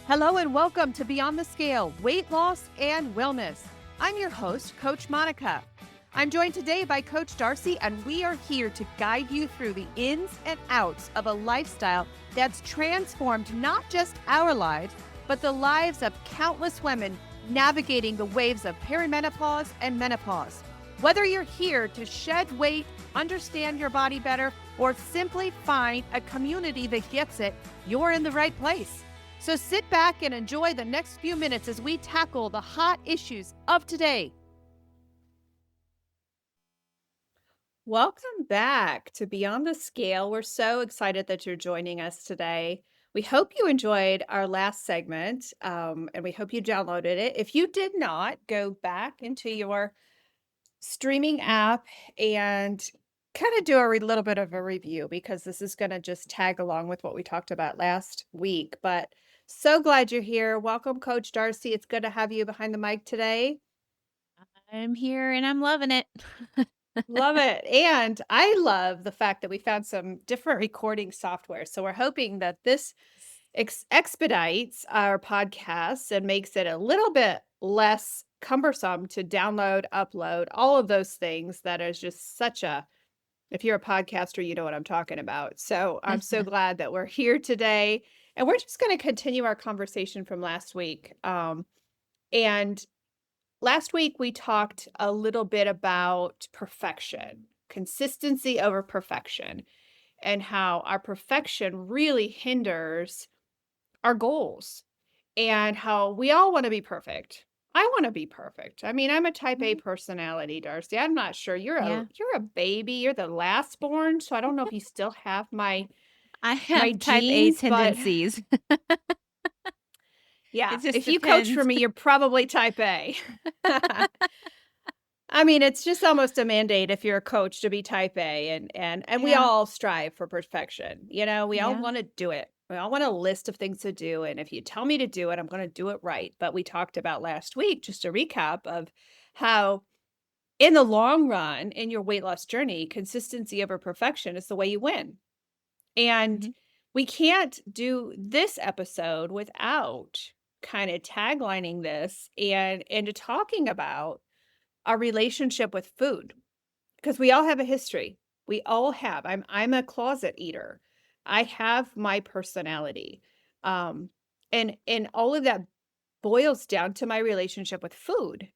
Hello and welcome to Beyond the Scale, Weight Loss and Wellness. I'm your host, Coach Monica. I'm joined today by Coach Darcy, and we are here to guide you through the ins and outs of a lifestyle that's transformed not just our lives, but the lives of countless women navigating the waves of perimenopause and menopause. Whether you're here to shed weight, understand your body better, or simply find a community that gets it, you're in the right place. So sit back and enjoy the next few minutes as we tackle the hot issues of today. Welcome back to Beyond the Scale. We're so excited that you're joining us today. We hope you enjoyed our last segment, and we hope you downloaded it. If you did not, go back into your streaming app and kind of do a little bit of a review, because this is going to just tag along with what we talked about last week. But so glad you're here. Welcome, Coach Darcy. It's good to have you behind the mic today. I'm here and I'm loving it. Love it. And I love the fact that we found some different recording software. So we're hoping that this expedites our podcasts and makes it a little bit less cumbersome to download, upload, all of those things. That is just such a, if you're a podcaster, you know what I'm talking about. So I'm so glad that we're here today. And we're just going to continue our conversation from last week. And last week we talked a little bit about perfection, consistency over perfection, and how our perfection really hinders our goals, and how we all want to be perfect. I want to be perfect. I mean, I'm a type A Mhm. personality, Darcy. I'm not sure. You're a Yeah. you're a baby. You're the last born, so I don't know if you still have I my have type A genes, but tendencies. yeah, It just if you coach for depends. me, you're probably type A. I mean, it's just almost a mandate if you're a coach to be type A, and we Yeah. all strive for perfection. We all Yeah. want to do it. We all want a list of things to do, and if you tell me to do it, I'm going to do it right. But we talked about last week, just a recap of how in the long run in your weight loss journey, consistency over perfection is the way you win. And Mhm. we can't do this episode without kind of taglining this and into talking about our relationship with food, because we all have a history. We all have. I'm a closet eater. I have my personality. Um and all of that boils down to my relationship with food.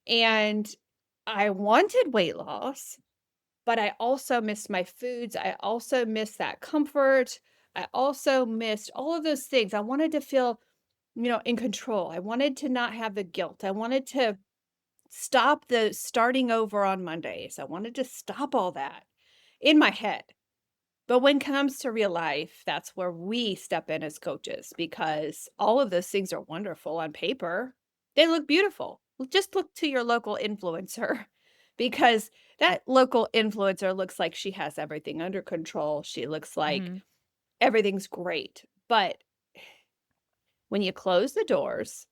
And I wanted weight loss, but I also missed my foods. I also missed that comfort. I also missed all of those things. I wanted to feel, in control. I wanted to not have the guilt. I wanted to stop the starting over on Mondays. I wanted to stop all that in my head. But when it comes to real life, that's where we step in as coaches, because all of those things are wonderful on paper. They look beautiful. Just look to your local influencer, because that local influencer looks like she has everything under control. She looks like Mhm. everything's great. But when you close the doors,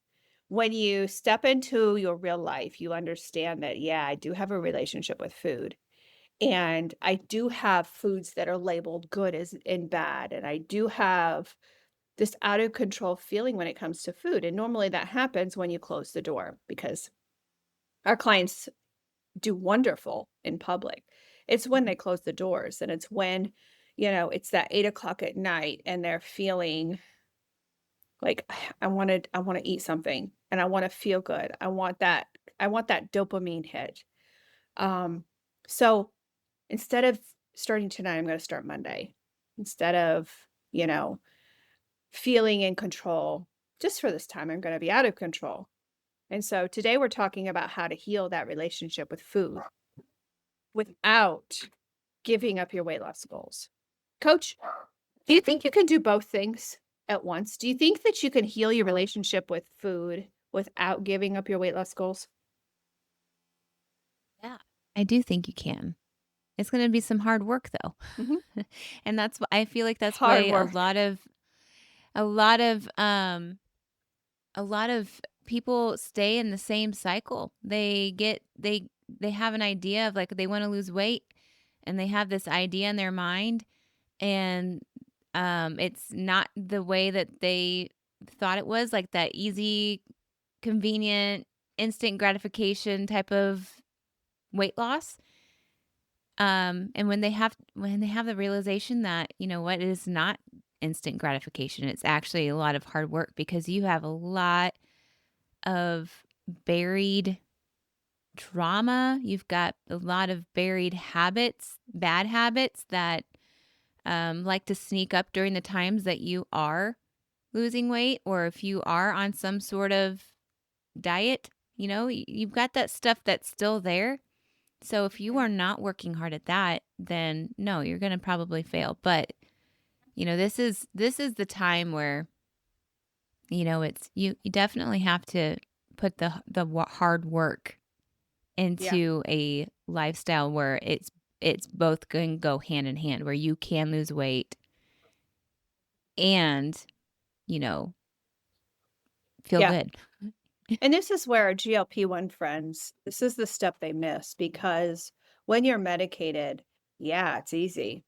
when you step into your real life, you understand that, yeah, I do have a relationship with food. And I do have foods that are labeled good as and bad. And I do have this out of control feeling when it comes to food. And normally that happens when you close the door, because our clients do wonderful in public. It's when Mhm. they close the doors, and it's when, it's that 8 o'clock at night and they're feeling like, I want to eat something and I want to feel good. I want that dopamine hit. Um, so instead of starting tonight, I'm going to start Monday. Instead of, you know, feeling in control, just for this time, I'm going to be out of control. And so today we're talking about how to heal that relationship with food without giving up your weight loss goals. Coach, do you think you can do both things at once? Do you think that you can heal your relationship with food without giving up your weight loss goals? Yeah. I do think you can. It's going to be some hard work though. Hmm. And I feel like that's why Hard work. a lot of a lot of people stay in the same cycle. They have an idea of like they want to lose weight and they have this idea in their mind and it's not the way that they thought it was, like that easy, convenient, instant gratification type of weight loss. And when they have the realization that, you know what, it is not instant gratification, it's actually a lot of hard work because you have a lot of buried trauma. You've got a lot of buried habits, bad habits that like to sneak up during the times that you are losing weight, or if you are on some sort of diet, you know, you've got that stuff that's still there. So if you Mhm. are not working hard at that, then no, you're going to probably fail. But, you know, this is the time where, you know, it's you definitely have to put hard work Yeah. into a lifestyle where it's both going to go hand in hand, where you can lose weight and, you know, feel Yeah. good. And this is where our GLP-1 friends, this is the step they miss because when you're medicated, yeah, it's easy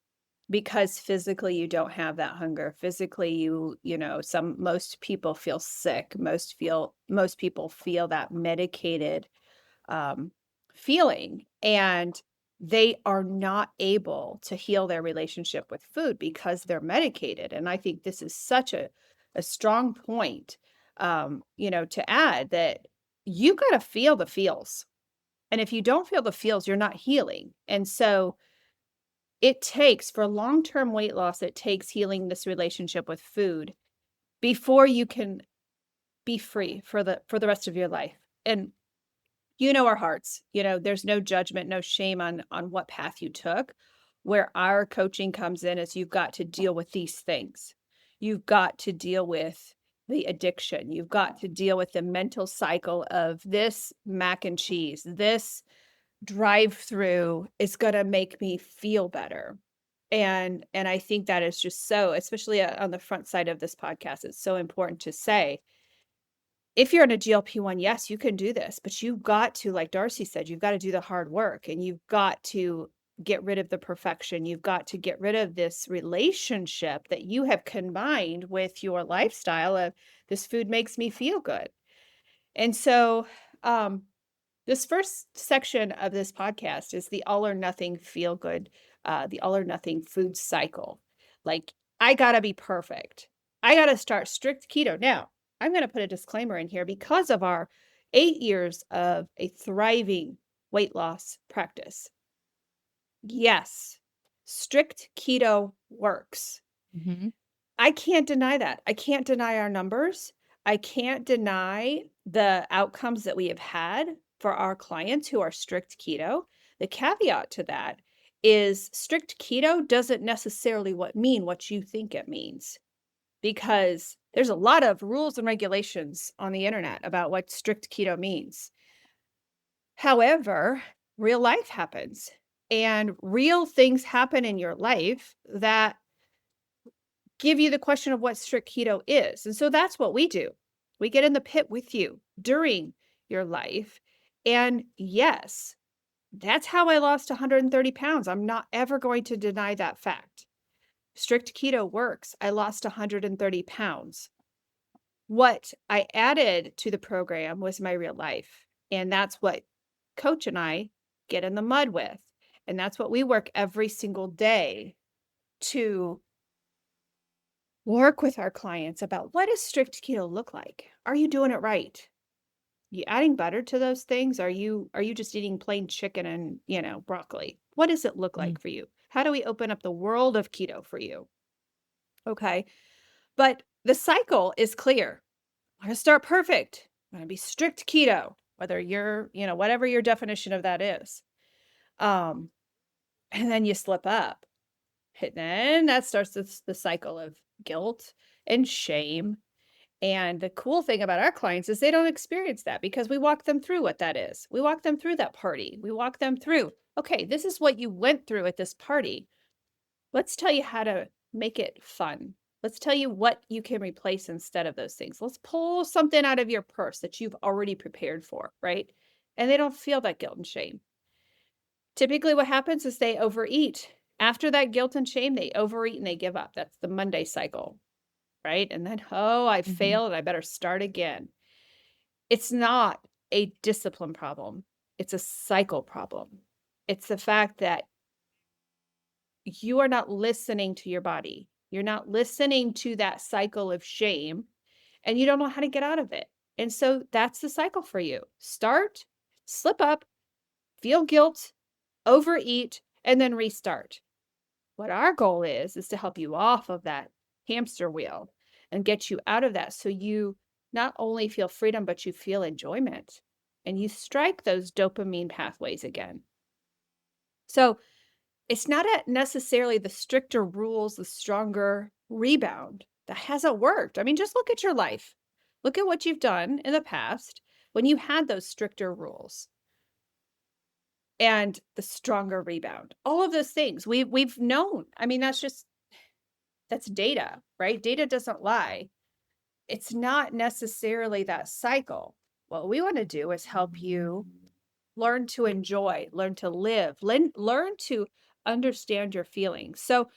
because physically you don't have that hunger. Physically, most people feel sick. Most people feel that medicated um, feeling, and they are not able to heal their relationship with food because they're medicated. And I think this is such a strong point, to add that you got to feel the feels. And if you don't feel the feels, you're not healing. And so it takes, for long term weight loss, it takes healing this relationship with food before you can be free for the rest of your life. And our hearts. There's no judgment, no shame on what path you took. Where our coaching comes in is you've got to deal with these things. You've got to deal with the addiction. You've got to deal with the mental cycle of this mac and cheese. This drive through is going to make me feel better. And I think that is just so, especially on the front side of this podcast, it's so important to say if you're in a GLP-1, yes, you can do this, but you've got to, like Darcy said, you've got to do the hard work and you've got to get rid of the perfection. You've got to get rid of this relationship that you have combined with your lifestyle of this food makes me feel good. And so, um, this first section of this podcast is the all or nothing feel good, the all or nothing food cycle. Like, I gotta be perfect. I gotta start strict keto. Now, I'm gonna put a disclaimer in here because of our 8 years of a thriving weight loss practice. Yes, strict keto works. Mhm. I can't deny that. I can't deny our numbers. I can't deny the outcomes that we have had for our clients who are strict keto. The caveat to that is strict keto doesn't necessarily mean what you think it means because there's a lot of rules and regulations on the internet about what strict keto means. However, real life happens and real things happen in your life that give you the question of what strict keto is. And so that's what we do. We get in the pit with you during your life. And yes, that's how I lost 130 pounds. I'm not ever going to deny that fact. Strict keto works. I lost 130 pounds. What I added to the program was my real life. And that's what coach and I get in the mud with. And that's what we work every single day to work with our clients about what does strict keto look like? Are you doing it right? You adding butter to those things? Are you just eating plain chicken and, broccoli? What does it look Mm. like for you? How do we open up the world of keto for you? Okay. But the cycle is clear. Want to start perfect. Want to be strict keto, whether you're, whatever your definition of that is. Um, and then you slip up. And then that starts the cycle of guilt and shame. And the cool thing about our clients is they don't experience that because we walk them through what that is. We walk them through that party. We walk them through, okay, this is what you went through at this party. Let's tell you how to make it fun. Let's tell you what you can replace instead of those things. Let's pull something out of your purse that you've already prepared for, right? And they don't feel that guilt and shame. Typically, what happens is they overeat. After that guilt and shame, they overeat and they give up. That's the Monday cycle. right? And then, "Oh, I Mhm. failed, I better start again." It's not a discipline problem, it's a cycle problem. It's the fact that you are not listening to your body. You're not listening to that cycle of shame, and you don't know how to get out of it. And so that's the cycle for you. Start, slip up, feel guilt, overeat, and then restart. What our goal is to help you off of that hamster wheel and get you out of that so you not only feel freedom, but you feel enjoyment and you strike those dopamine pathways again. So it's not necessarily the stricter rules, the stronger rebound that hasn't worked. I mean, just look at your life. Look at what you've done in the past when you had those stricter rules and the stronger rebound. All of those things we've known. I mean, that's data, right? Data doesn't lie. It's not necessarily that cycle. What we want to do is help you learn to enjoy, learn to live, learn to understand your feelings. So,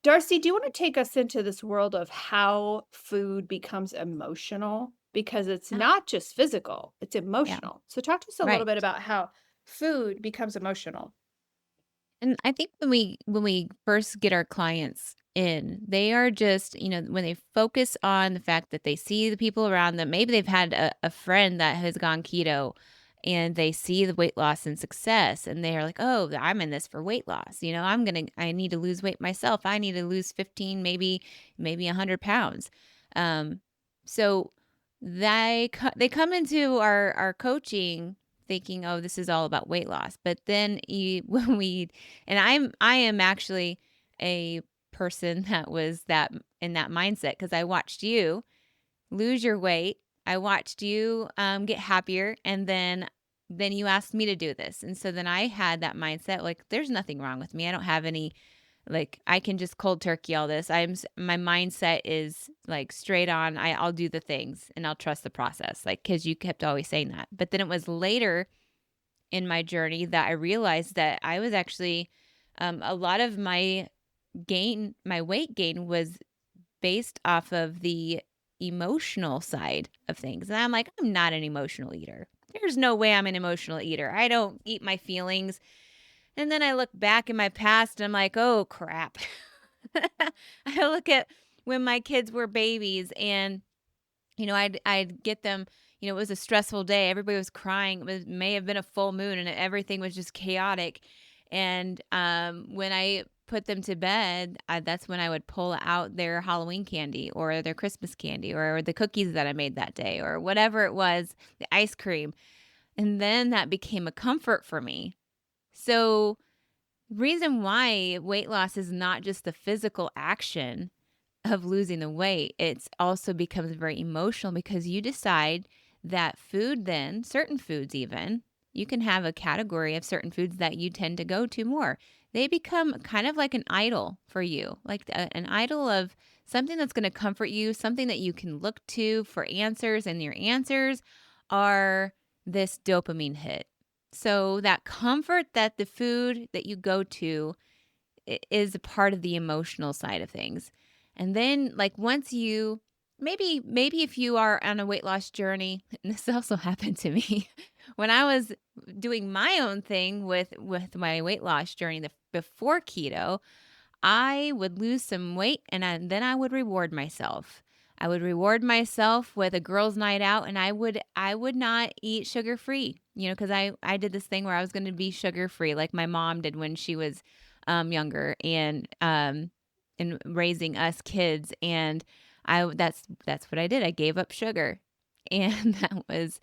Darcy, do you want to take us into this world of how food becomes emotional? Because it's Yeah. not just physical, it's Yeah. emotional. So, talk to us a little Right. bit about how food becomes emotional. And I think when we first get our clients in, they are just, when they focus on the fact that they see the people around them, maybe they've had a friend that has gone keto and they see the weight loss and success and they're like, oh, I'm in this for weight loss. I need to lose weight myself. I need to lose 15, maybe 100 pounds. Um, so they come into our coaching thinking, oh, this is all about weight loss. But then when we and I am actually a person that was that in that mindset because I watched you lose your weight. I watched you get happier, and then you asked me to do this, and so then I had that mindset like, there's nothing wrong with me. I don't have any like I can just cold turkey all this. My mindset is like straight on. I'll do the things and I'll trust the process. Like because you kept always saying that, but then it was later in my journey that I realized that I was actually a lot of my weight gain was based off of the emotional side of things. And I'm like, I'm not an emotional eater. There's no way I'm an emotional eater. I don't eat my feelings. And then I look back in my past and I'm like, oh crap. I look at when my kids were babies and I'd get them, it was a stressful day. Everybody was crying. It may have been a full moon and everything was just chaotic. And when I put them to bed, that's when I would pull out their Halloween candy or their Christmas candy or the cookies that I made that day or whatever it was, the ice cream. And then that became a comfort for me. So, reason why weight loss is not just the physical action of losing the weight, it's also becomes very emotional because you decide that food then, certain foods even, you can have a category of certain foods that you tend to go to more. They become kind of like an idol for you, like an idol of something that's going to comfort you, something that you can look to for answers, and your answers are this dopamine hit. So that comfort that the food that you go to is a part of the emotional side of things. And then like once you maybe if you are on a weight loss journey, and this also happened to me when I was doing my own thing with my weight loss journey before keto, I would lose some weight and then I would reward myself. I would reward myself with a girls' night out and I would not eat sugar free, because I did this thing where I was going to be sugar free like my mom did when she was younger and raising us kids and that's what I did. I gave up sugar. And that was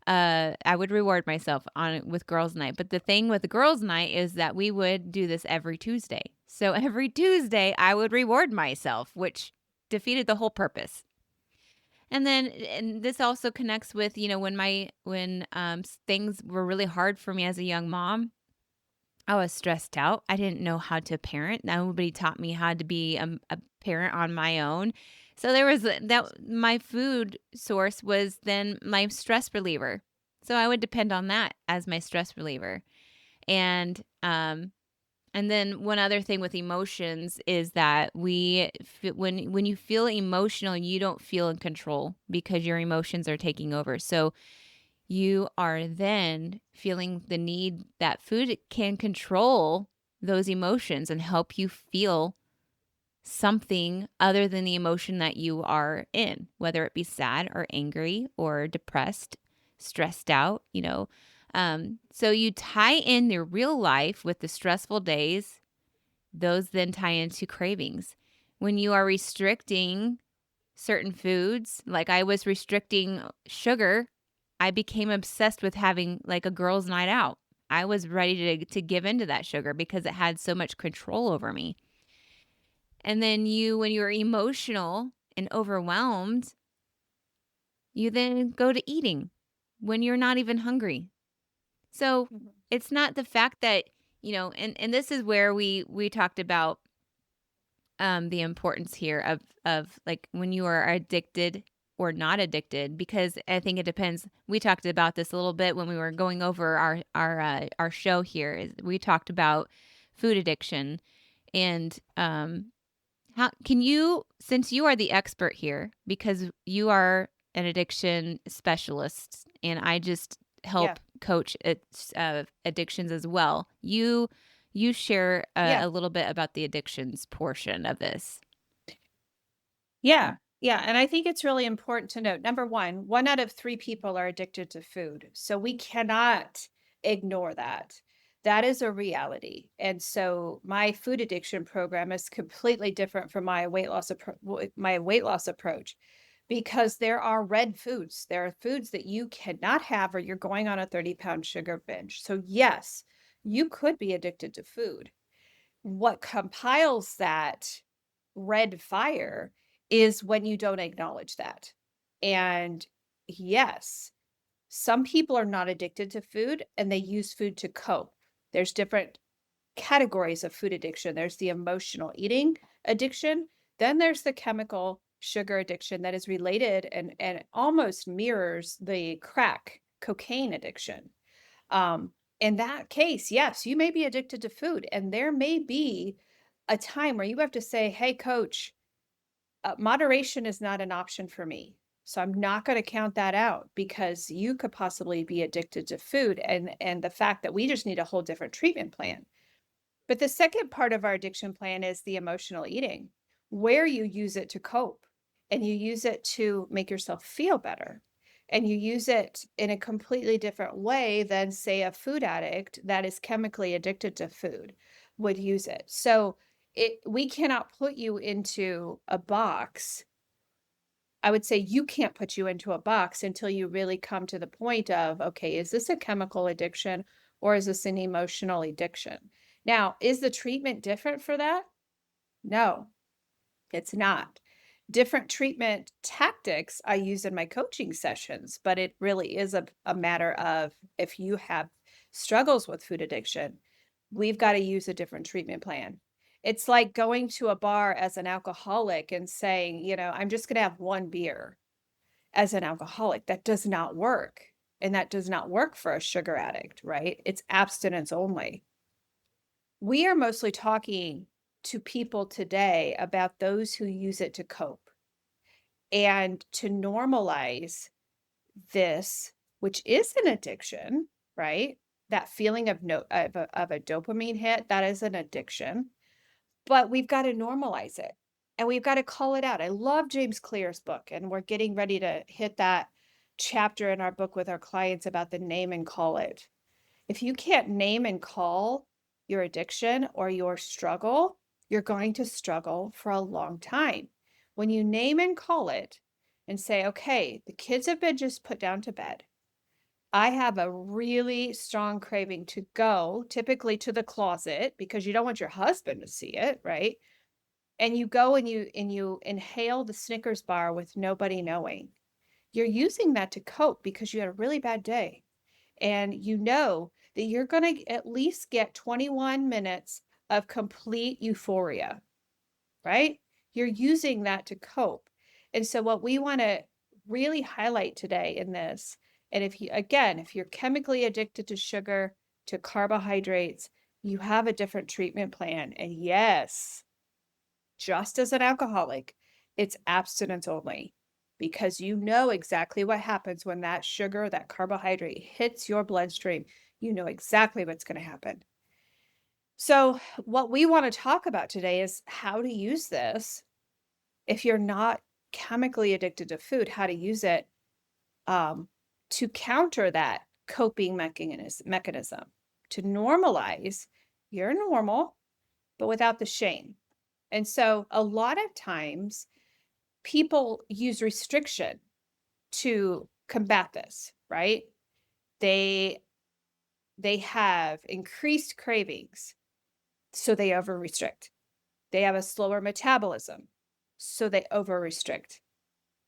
I would reward myself on it with girls' night. But the thing with the girls' night is that we would do this every Tuesday. So every Tuesday, I would reward myself, which defeated the whole purpose. And this also connects with, when things were really hard for me as a young mom, I was stressed out. I didn't know how to parent. Nobody taught me how to be a parent on my own. So there was that my food source was then my stress reliever. So I would depend on that as my stress reliever. And And then one other thing with emotions is that when you feel emotional, you don't feel in control because your emotions are taking over. So you are then feeling the need that food can control those emotions and help you feel something other than the emotion that you are in, whether it be sad or angry or depressed, stressed out, you know. So you tie in your real life with the stressful days, those then tie into cravings. When you are restricting certain foods, like I was restricting sugar, I became obsessed with having like a girls' night out. I was ready to give into that sugar because it had so much control over me. And then when you're emotional and overwhelmed, you then go to eating when you're not even hungry. So Mhm. it's not the fact that, and this is where we talked about the importance here of like when you are addicted or not addicted, because I think it depends. We talked about this a little bit when we were going over our show here. We talked about food addiction and how can you, since you are the expert here, because you are an addiction specialist, and I just Yeah. help coach addictions as well. You share Yeah. a little bit about the addictions portion of this. Yeah. Yeah. And I think it's really important to note number one out of three people are addicted to food. So we cannot ignore that. That is a reality. And so my food addiction program is completely different from my weight loss approach because there are red foods. There are foods that you cannot have or you're going on a 30-pound sugar binge. So yes, you could be addicted to food. What compiles that red fire is when you don't acknowledge that. And yes, some people are not addicted to food and they use food to cope. There's different categories of food addiction. There's the emotional eating addiction, then there's the chemical sugar addiction that is related and almost mirrors the crack cocaine addiction. In that case, yes, you may be addicted to food, and there may be a time where you have to say, "Hey, coach, moderation is not an option for me. So I'm not going to count that out because you could possibly be addicted to food and the fact that we just need a whole different treatment plan." But the second part of our addiction plan is the emotional eating, where you use it to cope and you use it to make yourself feel better. And you use it in a completely different way than, say, a food addict that is chemically addicted to food would use it. So we cannot put you into a box. I would say you can't put you into a box until you really come to the point of, okay, is this a chemical addiction or is this an emotional addiction? Now, is the treatment different for that? No, it's not. Different treatment tactics I use in my coaching sessions, but it really is a matter of if you have struggles with food addiction, we've got to use a different treatment plan. It's like going to a bar as an alcoholic and saying, I'm just going to have one beer as an alcoholic. That does not work. And that does not work for a sugar addict, right? It's abstinence only. We are mostly talking to people today about those who use it to cope and to normalize this, which is an addiction, right? That feeling of no of a dopamine hit, that is an addiction, but we've got to normalize it and we've got to call it out. I love James Clear's book, and we're getting ready to hit that chapter in our book with our clients about the name and call it. If you can't name and call your addiction or your struggle, you're going to struggle for a long time. When you name and call it and say, okay, the kids have been just put down to bed. I have a really strong craving to go, typically to the closet, because you don't want your husband to see it, right? And you go and you inhale the Snickers bar with nobody knowing. You're using that to cope because you had a really bad day. And you know that you're going to at least get 21 minutes of complete euphoria, right? You're using that to cope. And so what we want to really highlight today in this, and if you're chemically addicted to sugar, to carbohydrates, you have a different treatment plan. And yes, just as an alcoholic, it's abstinence only because you know exactly what happens when that sugar, that carbohydrate hits your bloodstream. You know exactly what's going to happen. So, what we want to talk about today is how to use this if you're not chemically addicted to food, how to use it um, to counter that coping mechanism, to normalize you're normal, but without the shame. And so, a lot of times, people use restriction to combat this, right? They they have increased cravings, so they over restrict. They have a slower metabolism, so they over restrict.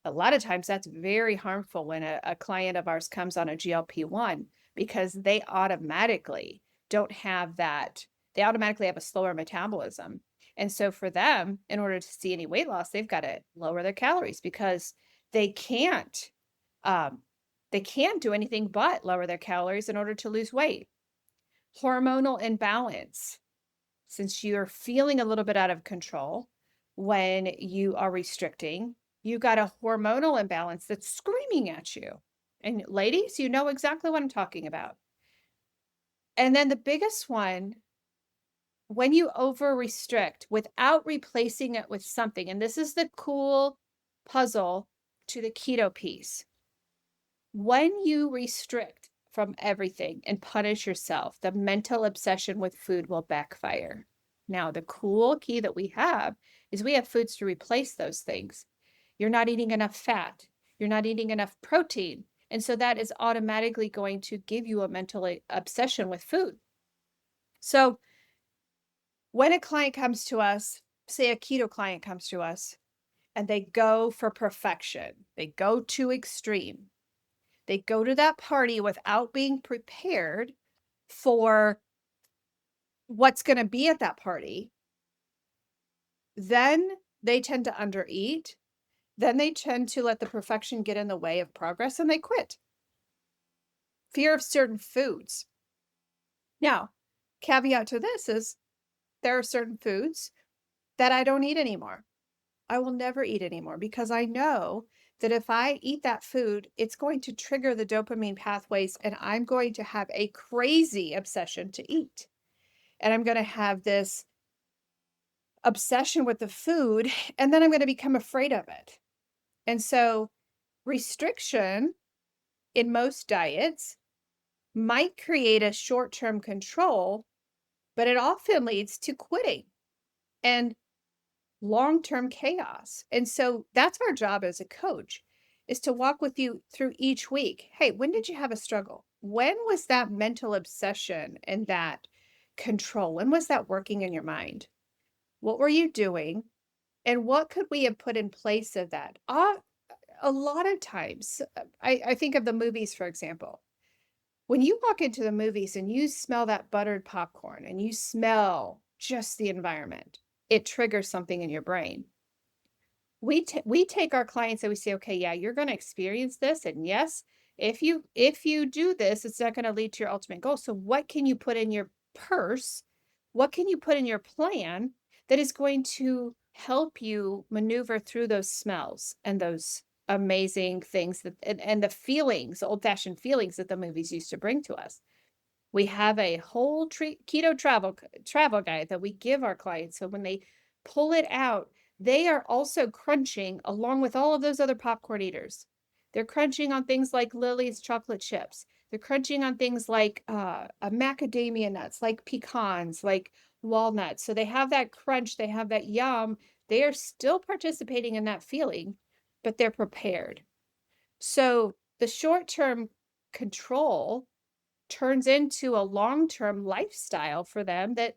A lot of times that's very harmful when a client of ours comes on a GLP-1 because they automatically don't have that. They automatically have a slower metabolism. And so for them, in order to see any weight loss, they've got to lower their calories because they can't um, they can't do anything but lower their calories in order to lose weight. Hormonal imbalance, since you're feeling a little bit out of control when you are restricting, you got a hormonal imbalance that's screaming at you. And ladies, you know exactly what I'm talking about. And then the biggest one, when you over restrict without replacing it with something, and this is the cool puzzle to the keto piece. When you restrict from everything and punish yourself, the mental obsession with food will backfire. Now, the cool key that we have is we have foods to replace those things. You're not eating enough fat, you're not eating enough protein. And so that is automatically going to give you a mental obsession with food. So when a client comes to us, say a keto client comes to us, and they go for perfection, they go to extreme, they go to that party without being prepared for what's gonna be at that party, then they tend to undereat, then they tend to let the perfection get in the way of progress, and they quit. Fear of certain foods. Now, caveat to this is there are certain foods that I don't eat anymore. I will never eat anymore because I know that if I eat that food, it's going to trigger the dopamine pathways and I'm going to have a crazy obsession to eat. And I'm going to have this obsession with the food and then I'm going to become afraid of it. And so restriction in most diets might create a short-term control, but it often leads to quitting and long-term chaos. And so that's our job as a coach is to walk with you through each week. Hey, when did you have a struggle? When was that mental obsession and that control? When was that working in your mind? What were you doing? And what could we have put in place of that? A lot of times, I think of the movies, for example. When you walk into the movies and you smell that buttered popcorn and you smell just the environment, it triggers something in your brain. We take our clients and we say, "Okay, yeah, you're gonna experience this, and yes, if you do this, it's not gonna lead to your ultimate goal. So what can you put in your purse? What can you put in your plan that is going to help you maneuver through those smells and those amazing things that and the feelings, old-fashioned feelings that the movies used to bring to us?" We have a whole keto travel guide that we give our clients. So when they pull it out, they are also crunching along with all of those other popcorn eaters. They're crunching on things like Lily's chocolate chips. They're crunching on things like macadamia nuts, like pecans, like walnuts. So they have that crunch, they have that yum. They are still participating in that feeling, but they're prepared. So the short term control turns into a long-term lifestyle for them that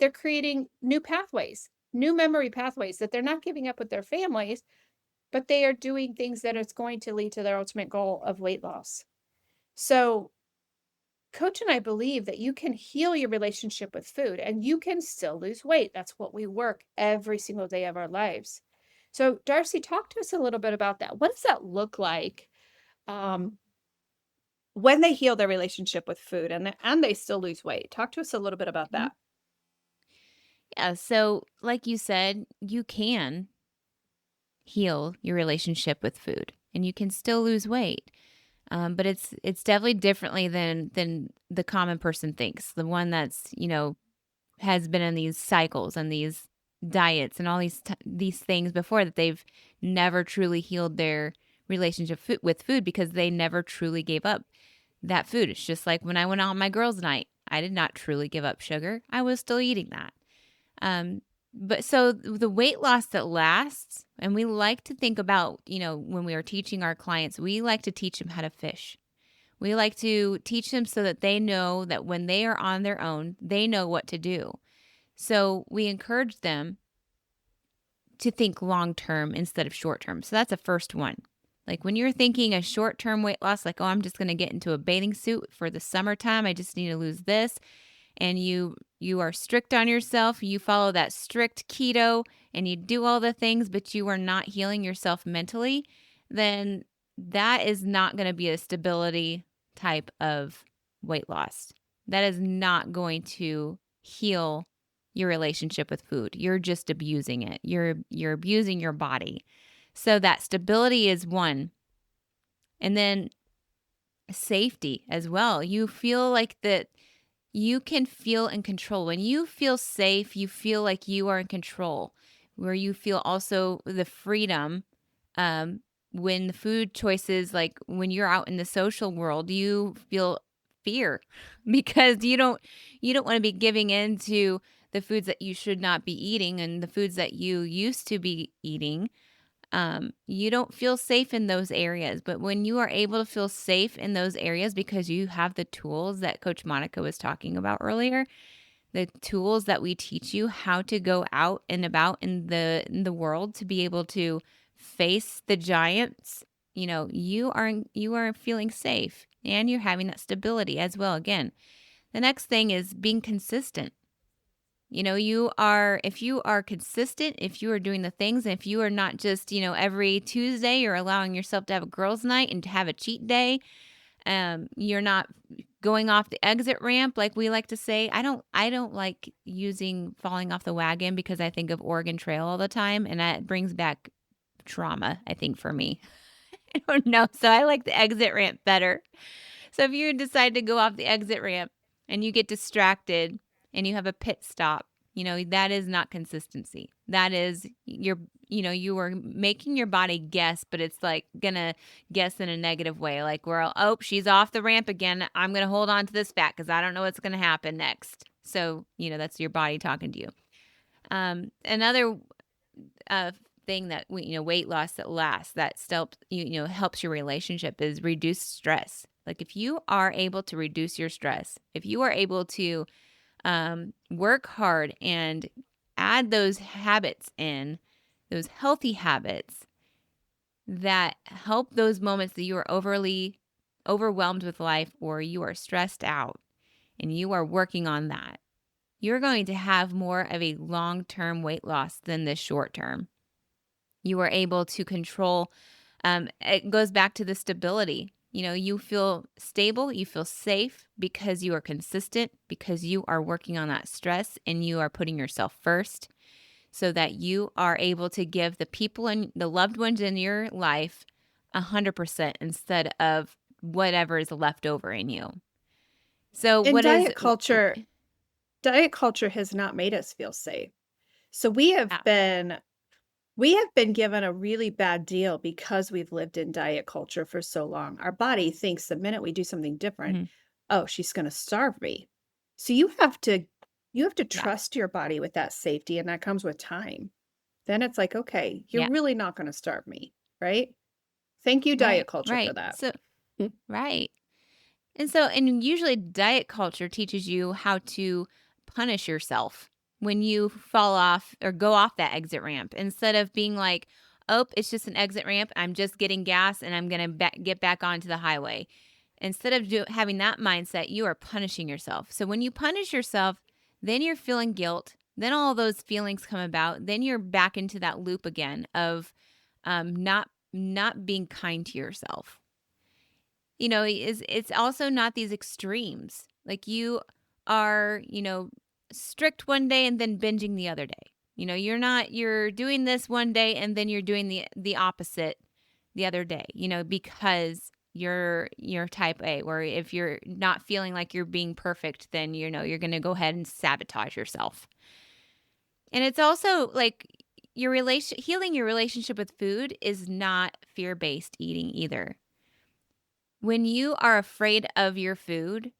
they're creating new pathways, new memory pathways that they're not giving up with their families, but they are doing things that is going to lead to their ultimate goal of weight loss. So, coach and I believe that you can heal your relationship with food and you can still lose weight. That's what we work every single day of our lives. So, Darcy, talk to us a little bit about that. What does that look like? Um, when they heal their relationship with food and they still lose weight. Talk to us a little bit about Mhm. that. Yeah, so like you said, you can heal your relationship with food and you can still lose weight. But it's definitely differently than the common person thinks. The one that's, has been in these cycles and these diets and all these things before that they've never truly healed their relationship with food because they never truly gave up that food. It's just like when I went out on my girls' night, I did not truly give up sugar. I was still eating that. Um, but so the weight loss that lasts, and we like to think about, when we are teaching our clients, we like to teach them how to fish. We like to teach them so that they know that when they are on their own, they know what to do. So we encourage them to think long term instead of short term. So that's a first one. Like when you're thinking a short term weight loss, like, oh, I'm just going to get into a bathing suit for the summertime. I just need to lose this. And you are strict on yourself. You follow that strict keto and you do all the things, but you are not healing yourself mentally, then that is not going to be a stability type of weight loss. That is not going to heal your relationship with food. You're just abusing it. You're abusing your body. So that stability is one. And then safety as well. You feel like that you can feel in control. When you feel safe, you feel like you are in control, where you feel also the freedom. Um, when the food choices, like when you're out in the social world, you feel fear because you don't want to be giving in to the foods that you should not be eating and the foods that you used to be eating. You don't feel safe in those areas. But when you are able to feel safe in those areas because you have the tools that Coach Monica was talking about earlier, the tools that we teach you how to go out and about in the world to be able to face the giants, you are feeling safe and you're having that stability as well. Again, the next thing is being consistent. If you are consistent, if you are doing the things, and if you are not just, every Tuesday you're allowing yourself to have a girls' night and to have a cheat day, you're not going off the exit ramp like we like to say. I don't like using falling off the wagon because I think of Oregon Trail all the time and that brings back trauma, I think, for me. I don't know. So I like the exit ramp better. So if you decide to go off the exit ramp and you get distracted and you have a pit stop, that is not consistency. That is you are making your body guess, but it's like gonna guess in a negative way. Like, well, oh, she's off the ramp again. I'm gonna hold on to this fat because I don't know what's gonna happen next. So, that's your body talking to you. Another uh, thing that weight loss that lasts, that still helps your relationship, is reduce stress. Like if you are able to reduce your stress, if you are able to work hard and add those habits in, those healthy habits that help those moments that you are overly overwhelmed with life or you are stressed out and you are working on that, you're going to have more of a long term weight loss than this short term. You are able to control. It goes back to the stability. You feel stable, you feel safe because you are consistent, because you are working on that stress and you are putting yourself first so that you are able to give the people and the loved ones in your life 100% instead of whatever is left over in you. So, And what is, diet culture has not made us feel safe. So yeah. we have been given a really bad deal because we've lived in diet culture for so long. Our body thinks the minute we do something different, Mhm. "Oh, she's gonna starve me." So you have to Yeah. trust your body with that safety, and that comes with time. Then it's like, "Okay, you're Yeah. really not gonna starve me," right? Thank you, Right. diet culture, for Right. that. So, Mm. right. And usually diet culture teaches you how to punish yourself when you fall off or go off that exit ramp instead of being like, oh, it's just an exit ramp. I'm just getting gas and I'm going to get back onto the highway. Instead of having that mindset, you are punishing yourself. So when you punish yourself, then you're feeling guilt. Then all those feelings come about. Then you're back into that loop again of not being kind to yourself. is it's also not these extremes. Like you are, strict one day and then binging the other day. You're doing this one day and then you're doing the opposite the other day, because you're type A, where if you're not feeling like you're being perfect, then you're going to go ahead and sabotage yourself. And it's also like healing your relationship with food is not fear-based eating either. When you are afraid of your food,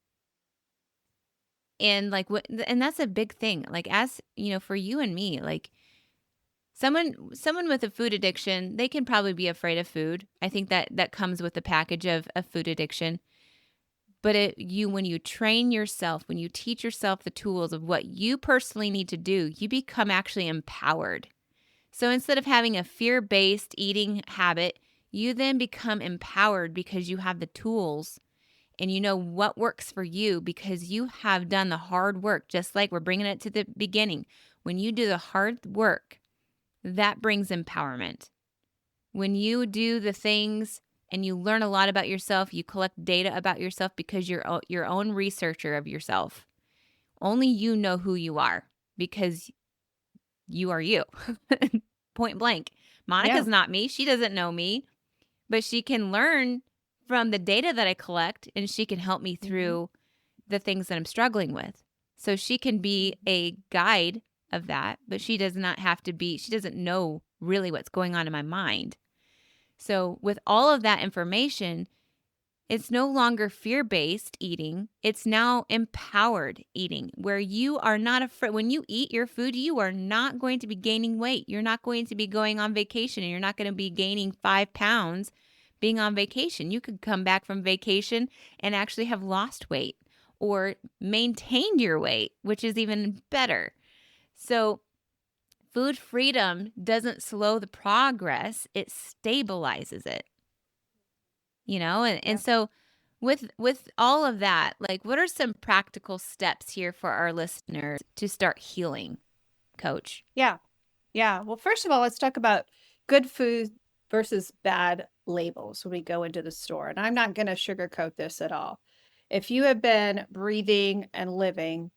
and like what and that's a big thing. Like, as, for you and me, like someone with a food addiction, they can probably be afraid of food. I think that comes with the package of food addiction. But when you train yourself, when you teach yourself the tools of what you personally need to do, you become actually empowered. So instead of having a fear-based eating habit, you then become empowered because you have the tools and you know what works for you because you have done the hard work. Just like we're bringing it to the beginning. When you do the hard work, that brings empowerment. When you do the things and you learn a lot about yourself, you collect data about yourself because you're your own researcher of yourself. Only you know who you are because you are you. Point blank. Yeah. Monica's not me. She doesn't know me, but she can learn from the data that I collect and she can help me Mhm. through the things that I'm struggling with. So she can be Mhm. a guide of that, but she doesn't know really what's going on in my mind. So with all of that information, it's no longer fear based eating. It's now empowered eating, where you are not afraid. When you eat your food, you are not going to be gaining weight. You're not going to be going on vacation and you're not going to be gaining 5 pounds being on vacation. You could come back from vacation and actually have lost weight or maintained your weight, which is even better. So, food freedom doesn't slow the progress, it stabilizes it. And Yeah. so with all of that, like, what are some practical steps here for our listeners to start healing, coach? Yeah. Yeah. Well, first of all, let's talk about good food versus bad labels when we go into the store. And I'm not going to sugarcoat this at all. If you have been breathing and living,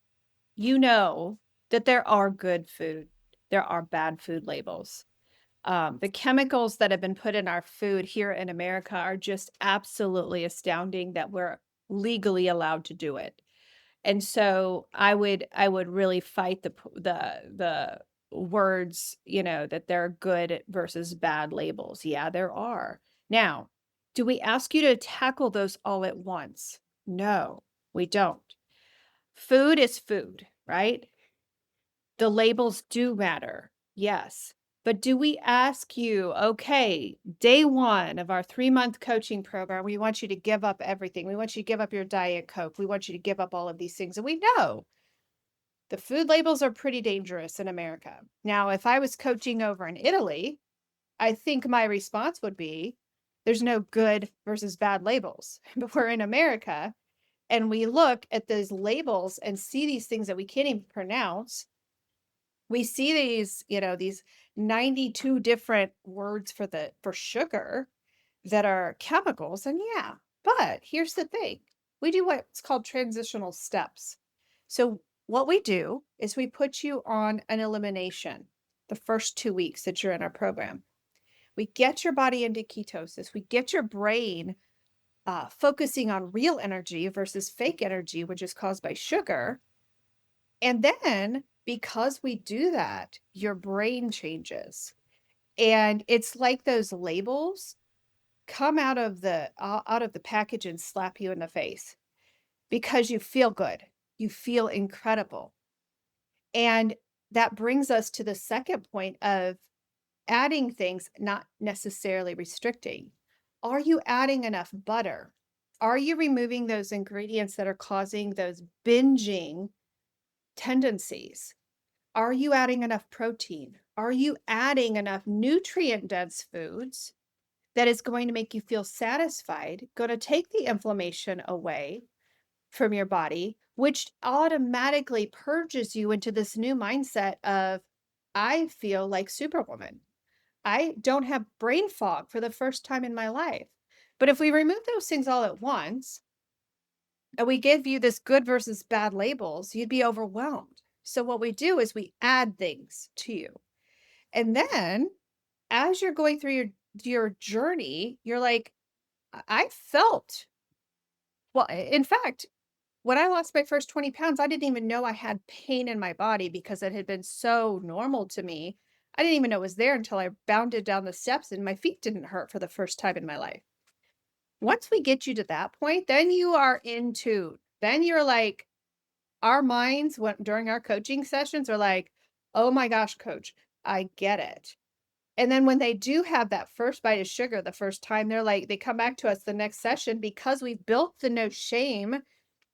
you know that there are good food, there are bad food labels. The chemicals that have been put in our food here in America are just absolutely astounding that we're legally allowed to do it. And so I would really fight the words, that there are good versus bad labels. Yeah, there are. Now, do we ask you to tackle those all at once? No, we don't. Food is food, right? The labels do matter. Yes. But do we ask you, okay, day 1 of our 3-month coaching program, we want you to give up everything. We want you to give up your Diet Coke. We want you to give up all of these things. And we know the food labels are pretty dangerous in America. Now, if I was coaching over in Italy, I think my response would be there's no good versus bad labels. But we're in America and we look at those labels and see these things that we can't even pronounce. We see these 92 different words for sugar that are chemicals, and yeah, but here's the thing. We do what's called transitional steps. So what we do is we put you on an elimination the first 2 weeks that you're in our program. We get your body into ketosis. We get your brain focusing on real energy versus fake energy, which is caused by sugar. And then because we do that, your brain changes. And it's like those labels come out of the package and slap you in the face because you feel good. You feel incredible. And that brings us to the second point of adding things, not necessarily restricting. Are you adding enough butter? Are you removing those ingredients that are causing those binging tendencies? Are you adding enough protein? Are you adding enough nutrient dense foods that is going to make you feel satisfied, going to take the inflammation away from your body, which automatically purges you into this new mindset of, I feel like Superwoman. I don't have brain fog for the first time in my life But if we remove those things all at once and we give you this good versus bad labels, you'd be overwhelmed. So what we do is we add things to you. And then as you're going through your journey, you're like, I felt well, in fact, when I lost my first 20 pounds, I didn't even know I had pain in my body because it had been so normal to me. I didn't even know it was there until I bounded down the steps and my feet didn't hurt for the first time in my life. Once we get you to that point, then you are in tune. Then you're like, our minds went during our coaching sessions are like, oh my gosh, coach, I get it. And then when they do have that first bite of sugar the first time, they're like, they come back to us the next session because we've built the no shame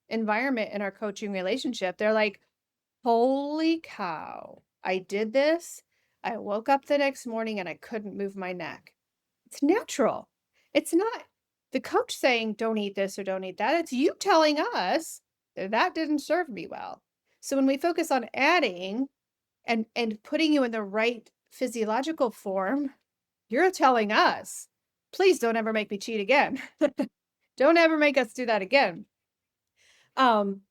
environment in our coaching relationship. They're like, holy cow, I did this. I woke up the next morning and I couldn't move my neck. It's natural. It's not the coach saying, don't eat this or don't eat that. It's you telling us that that didn't serve me well. So when we focus on adding and putting you in the right physiological form, you're telling us, please don't ever make me cheat again. Don't ever make us do that again. Um,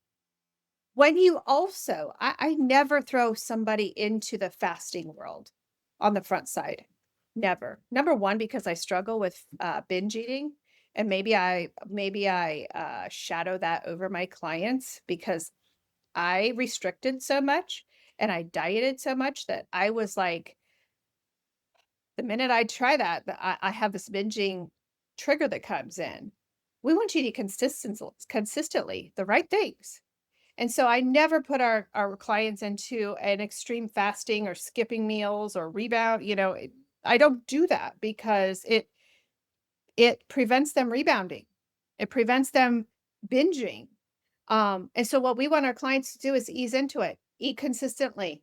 when you also I never throw somebody into the fasting world on the front side. Never. Number 1, because I struggle with, binge eating, and maybe I shadow that over my clients because I restricted so much and I dieted so much that I was like, the minute I try that, I have this binging trigger that comes in. We want you to eat consistently, the right things. And so I never put our clients into an extreme fasting or skipping meals or rebound, I don't do that because it prevents them rebounding. It prevents them binging. And so what we want our clients to do is ease into it. Eat consistently.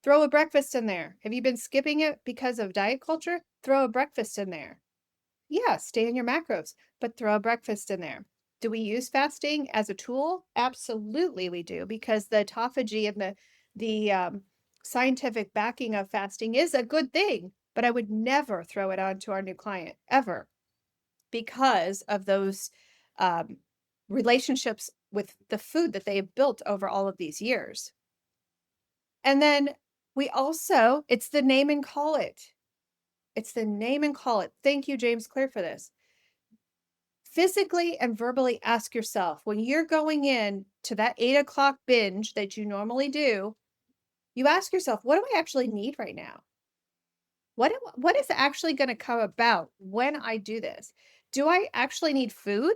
Throw a breakfast in there. Have you been skipping it because of diet culture? Throw a breakfast in there. Yeah, stay in your macros, but throw a breakfast in there. Do we use fasting as a tool? Absolutely, we do, because the autophagy and the scientific backing of fasting is a good thing. But I would never throw it on to our new client ever because of those um, relationships with the food that they have built over all of these years. And then we also, it's the name and call it. It's the name and call it. Thank you, James Clear, for this. Physically and verbally ask yourself when you're going in to that 8 o'clock binge that you normally do, you ask yourself, what do I actually need right now? What is actually going to come about when I do this? Do I actually need food?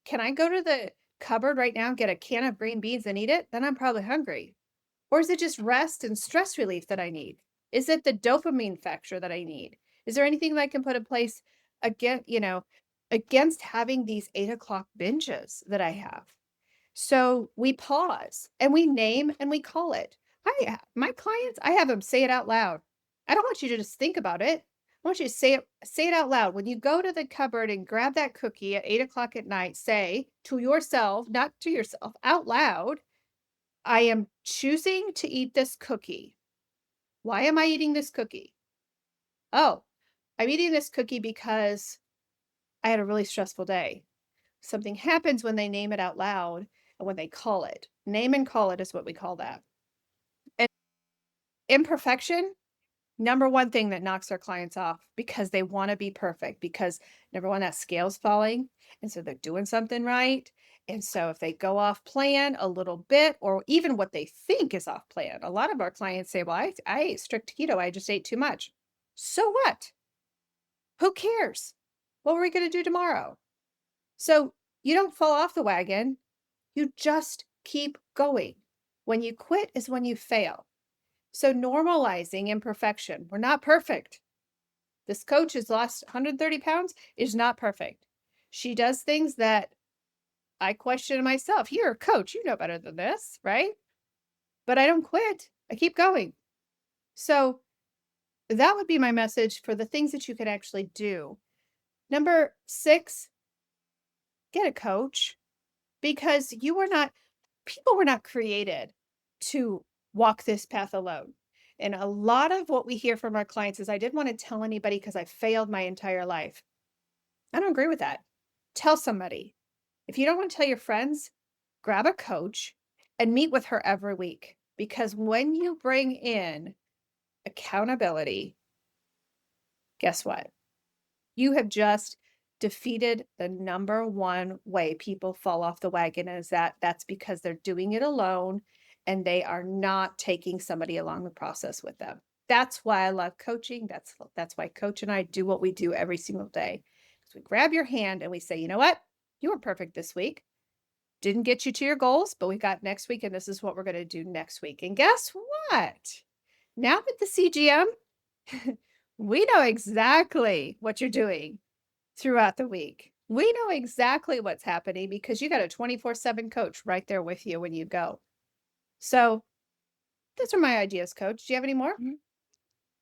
Can I go to the cupboard right now and get a can of green beans and eat it? Then I'm probably hungry. Or is it just rest and stress relief that I need? Is it the dopamine factor that I need? Is there anything that I can put in place against having these 8 o'clock binges that I have? So we pause and we name and we call it. My clients, I have them say it out loud. I don't want you to just think about it. I want you to say it out loud. When you go to the cupboard and grab that cookie at 8 o'clock at night, say to yourself, not to yourself, out loud, I am choosing to eat this cookie. Why am I eating this cookie? Oh, I'm eating this cookie because I had a really stressful day. Something happens when they name it out loud and when they call it. Name and call it is what we call that. And imperfection, number one thing that knocks our clients off because they want to be perfect. Because number one, that scale's falling. And so they're doing something right. And so if they go off plan a little bit, or even what they think is off plan, a lot of our clients say, well, I ate strict keto. I just ate too much. So what? Who cares? What were we going to do tomorrow? So you don't fall off the wagon. You just keep going. When you quit is when you fail. So normalizing imperfection. We're not perfect. This coach has lost 130 pounds, is not perfect. She does things that I question myself. You're a coach, you know better than this, right? But I don't quit. I keep going. So that would be my message for the things that you could actually do. Number 6, get a coach because people were not created to walk this path alone. And a lot of what we hear from our clients is I didn't want to tell anybody because I failed my entire life. I don't agree with that. Tell somebody. If you don't want to tell your friends, grab a coach and meet with her every week. Because when you bring in accountability, guess what? You have just defeated the number one way people fall off the wagon is that's because they're doing it alone and they are not taking somebody along the process with them. That's why I love coaching. That's why coach and I do what we do every single day. So we grab your hand and we say, "You know what? You were perfect this week. Didn't get you to your goals, but we got next week and this is what we're going to do next week." And guess what? Now with the CGM, we know exactly what you're doing throughout the week. We know exactly what's happening because you got a 24/7 coach right there with you when you go. So, those are my ideas, coach. Do you have any more? Mhm.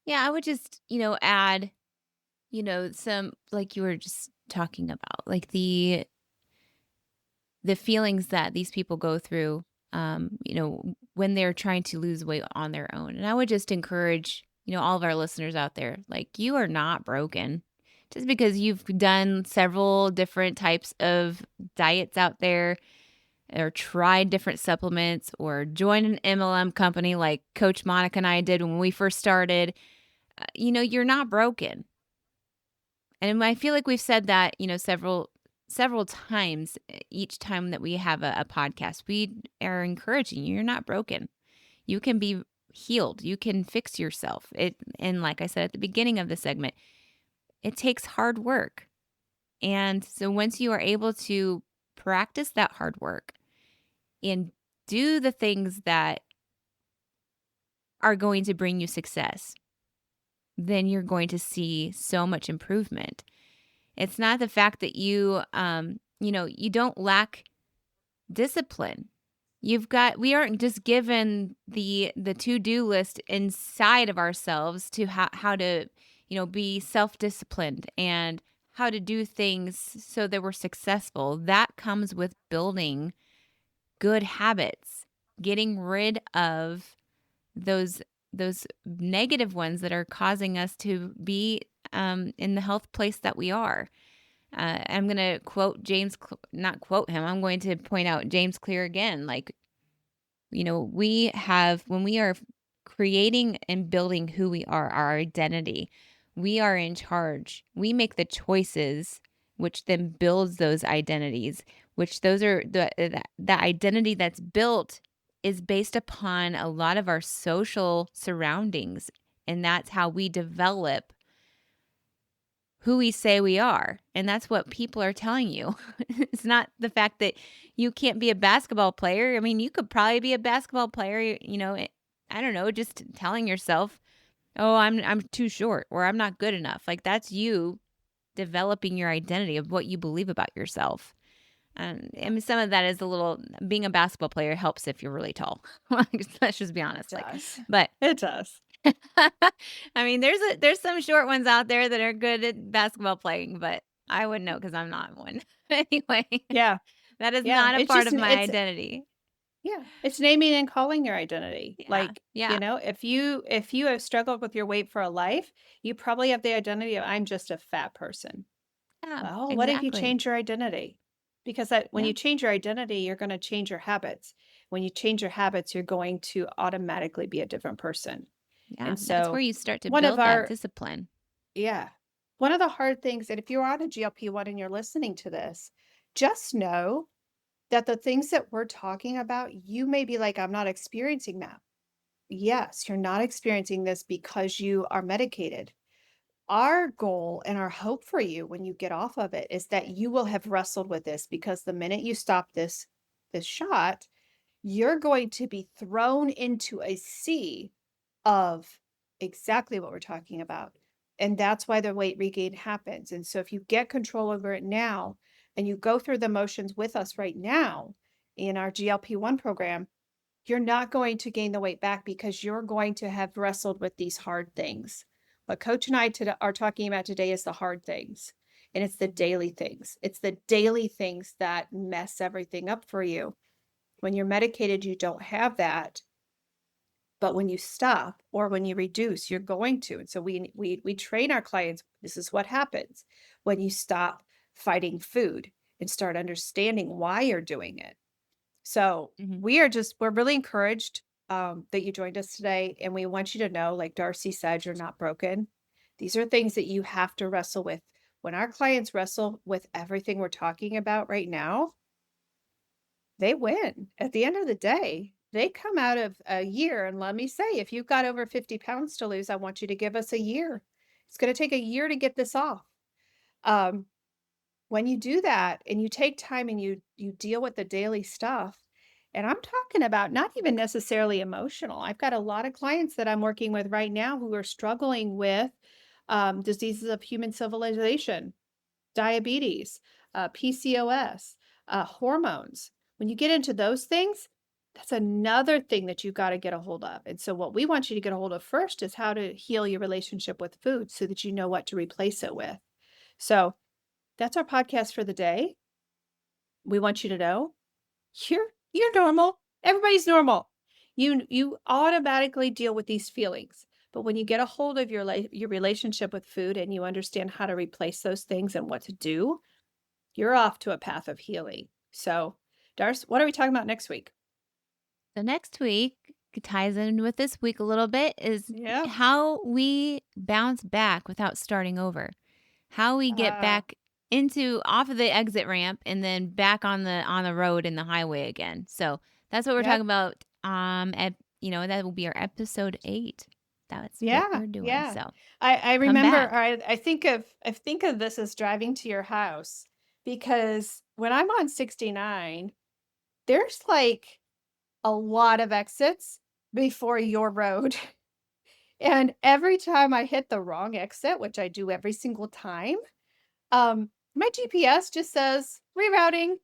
Yeah, I would just, add, some like you were just talking about, like the feelings that these people go through, when they're trying to lose weight on their own. And I would just encourage, all of our listeners out there, like, you are not broken. Just because you've done several different types of diets out there or tried different supplements or joined an MLM company like Coach Monica and I did when we first started, you're not broken. And I feel like we've said that, several times each time that we have a podcast. We are encouraging you. You're not broken. You can be healed. You can fix yourself. And like I said at the beginning of the segment, it takes hard work. And so once you are able to practice that hard work and do the things that are going to bring you success, then you're going to see so much improvement. It's not the fact that you don't lack discipline. We aren't just given the to-do list inside of ourselves to how to, be self-disciplined and how to do things so that we're successful. That comes with building good habits, getting rid of those those negative ones that are causing us to be in the health place that we are. I'm going to quote not quote him. I'm going to point out James Clear again. Like, when we are creating and building who we are, our identity, we are in charge. We make the choices, which then builds those identities, which those are the identity that's built is based upon a lot of our social surroundings. And that's how we develop who we say we are. And that's what people are telling you. It's not the fact that you can't be a basketball player. I mean, you could probably be a basketball player, I don't know, just telling yourself, "Oh, I'm too short," or "I'm not good enough." Like, that's you developing your identity of what you believe about yourself. I mean, some of that is a little being a basketball player helps if you're really tall. Let's just be It honest. Like, does. but It does. I mean, there's some short ones out there that are good at basketball playing, but I wouldn't know because I'm not one. Anyway, Yeah. that is Yeah. not a part of my identity. Yeah, it's naming and calling your identity. Yeah, Like, yeah, if you have struggled with your weight for a life, you probably have the identity of I'm just a fat person. yeah, Well, what if you exactly. change your identity? Because when Yeah, you change your identity, you're going to change your habits. When you change your habits, you're going to automatically be a different person. yeah. And That's where so, you start to one of build that our, discipline. yeah, one of the hard things, and if you're on a GLP-1 and you're listening to this, just know that the things that we're talking about, you may be like, I'm not experiencing that. Yes, you're not experiencing this because you are medicated. Our goal and our hope for you when you get off of it is that you will have wrestled with this because the minute you stop this shot, you're going to be thrown into a sea of exactly what we're talking about. And that's why the weight regain happens. And so if you get control over it now and you go through the motions with us right now in our GLP-1 program, you're not going to gain the weight back because you're going to have wrestled with these hard things. What Coach and I are talking about today is the hard things, and it's the daily things. It's the daily things that mess everything up for you. When you're medicated, you don't have that. But when you stop or when you reduce, you're going to. And so we train our clients. This is what happens when you stop fighting food and start understanding why you're doing it. So Mhm. we're really encouraged that you joined us today. And we want you to know, like Darcy said, you're not broken. These are things that you have to wrestle with. When our clients wrestle with everything we're talking about right now, they win. At the end of the day, they come out of a year. And let me say, if you've got over 50 pounds to lose, I want you to give us a year. It's going to take a year to get this off. Um, when you do that and you take time and you deal with the daily stuff, and I'm talking about not even necessarily emotional. I've got a lot of clients that I'm working with right now who are struggling with diseases of human civilization, diabetes, PCOS, hormones. When you get into those things, that's another thing that you've got to get a hold of. And so, what we want you to get a hold of first is how to heal your relationship with food so that you know what to replace it with. So, that's our podcast for the day. We want you to know you're normal. Everybody's normal. You automatically deal with these feelings. But when you get a hold of your relationship with food and you understand how to replace those things and what to do, you're off to a path of healing. So, Darce, what are we talking about next week? So next week ties in with this week a little bit is Yeah. how we bounce back without starting over. How we get Uh, back into off of the exit ramp and then back on the road in the highway again. So that's what we're talking yep. about. That will be our episode 8. That's what Yeah. we're doing. Yeah. So I come remember back. I think of this as driving to your house because when I'm on 69, there's like a lot of exits before your road. And every time I hit the wrong exit, which I do every single time, my GPS just says rerouting,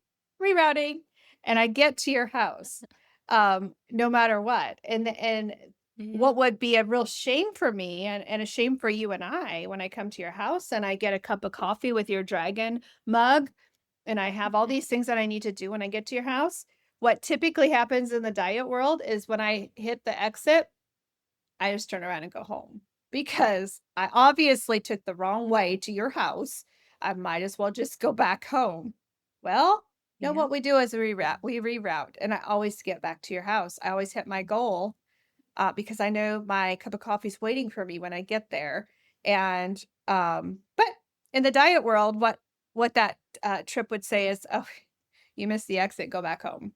rerouting, and I get to your house, no matter what. And Yeah. what would be a real shame for me and a shame for you and I when I come to your house and I get a cup of coffee with your dragon mug and I have all these things that I need to do when I get to your house. What typically happens in the diet world is when I hit the exit, I just turn around and go home because I obviously took the wrong way to your house. I might as well just go back home. Well, no, Yeah. what we do is we reroute, and I always get back to your house. I always hit my goal because I know my cup of coffee is waiting for me when I get there. And but in the diet world, what that trip would say is, "Oh, you missed the exit. Go back home."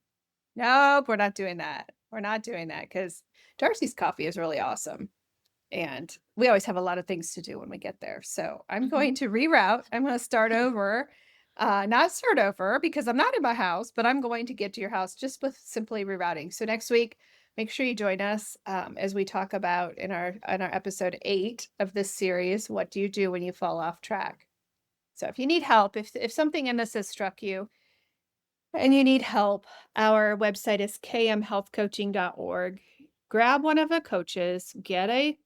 Nope, we're not doing that. We're not doing that because Darcy's coffee is really awesome. And we always have a lot of things to do when we get there. So I'm Hmm. going to reroute. I'm going to start over. Not start over because I'm not in my house, but I'm going to get to your house just with simply rerouting. So next week, make sure you join us as we talk about in our episode 8 of this series. What do you do when you fall off track? So if you need help, if something in this has struck you, and you need help, our website is kmhealthcoaching.org. Grab one of the coaches, get a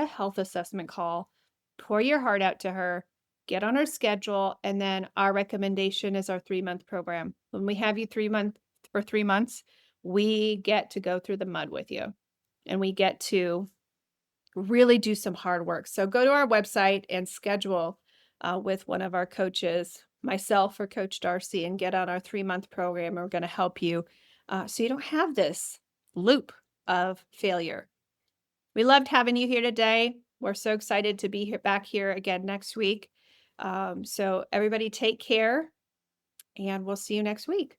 health assessment call, pour your heart out to her, get on her schedule, and then our recommendation is our 3-month program. When we have you 3 months, we get to go through the mud with you and we get to really do some hard work. So go to our website and schedule with one of our coaches, myself or Coach Darcy, and get on our 3-month program. We're going to help you so you don't have this loop of failure. We loved having you here today. We're so excited to be here back here again next week. So everybody take care and we'll see you next week.